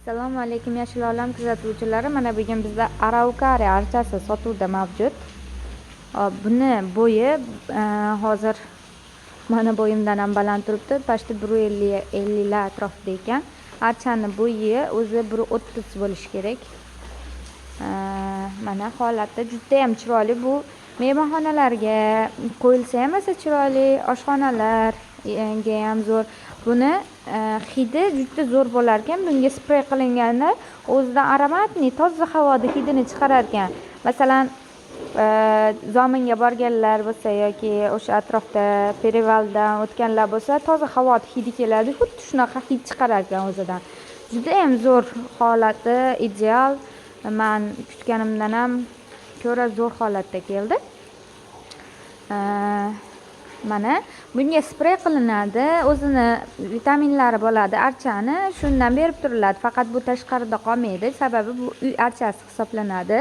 Assalomu alaykum Yashil olam kuzatuvchilari. Mana bugun bizda Araukari archasi sotuvda mavjud. Buni bo'yi hozir mana bo'yimdan ham baland turibdi. Pashti 150 lar atrofida ekan. Archani bo'yi o'zi 130 bo'lishi kerak. Mana holati juda ham chiroyli. Bu mehmonxonalarga qo'yilsa ham chiroyli, oshxonalarga ham zo'r. Buni hidi juda zo'r bo'lar ekan. Bunga sprey qilinganda o'zidan aromatli, toza havoda hidini chiqarar ekan. Masalan, zominga borganlar bo'lsa yoki o'sha atrofda perivaldan o'tganlar bo'lsa, toza havo hidi keladi. Xuddi shunaqa hid chiqarar ekan o'zidan. Juda ham zo'r holati, ideal. Men kutganimdan ham ko'ra zo'r holatda keldi. Mana bunga sprey qilinadi, o'zini vitaminlari bo'ladi. Archani shundan berib turiladi. Faqat bu tashqarida qolmaydi, sababi bu uy archasi hisoblanadi.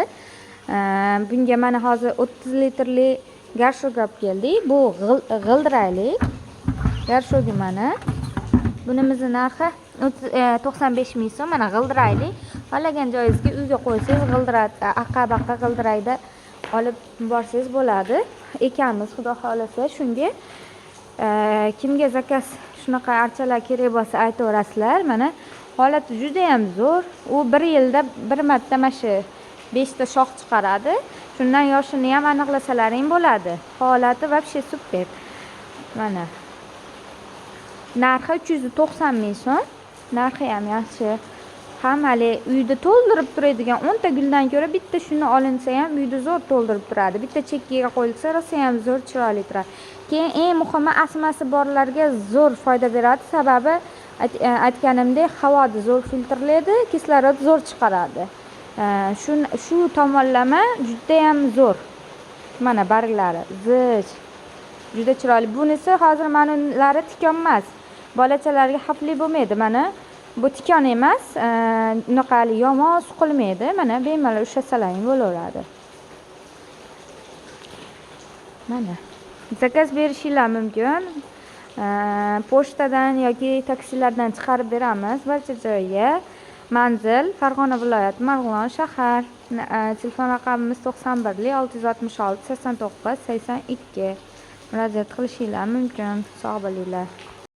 Bunga mana hozir 30 litrli garshok olib keldik. Bu g'ildirayli garshogi mana. Bunimizning narxi 95 ming so'm. Mana g'ildirayli. Xohlagan joyingizga uyga qo'ysangiz g'ildirat, aqqa-baqqa g'ildirayda olib borsangiz bo'ladi. Ekanmiz, xudo xolasa shunga kimga zakaz shunaqa archalar kerak bo'lsa aytaverasizlar. Mana holati juda ham zo'r. U 1 yilda bir marta mana shu 5 ta shox chiqaradi. Shundan yoshini ham aniqlasalaring bo'ladi. Holati вообще super. Mana narxi 390 ming so'm. Narxi ham yaxshi. Hammali uyda to'ldirib turadigan 10 ta guldan ko'ra bitta shuni olinsa ham uyda zo'r to'ldirib turadi. Bitta chekkaga qo'yilsa, rosa ham zo'r chiroyli turadi. Keyin eng muhimi asmasi borlarga zo'r foyda beradi. Sababi aytganimdek, havoni zo'r filtrlaydi, kislorod zo'r chiqaradi. Shu tomonlama juda ham zo'r. Mana barglari zich. Juda chiroyli. Bunisi hozir manulari tikon emas. Bolachalarga xavfli bo'lmaydi. Mana bu tikon emas, unaqali yomon suqilmaydi. Mana bemalol ushlasalang bo'laveradi. Mana zakaz berishingiz mumkin. Pochtadan yoki taksilardan chiqarib beramiz barcha joyga. Manzil Farg'ona viloyati, Marg'ilon shahar. Telefon raqamimiz 91 666 89 82. Murojaat qilishingiz mumkin. Sog' bo'linglar.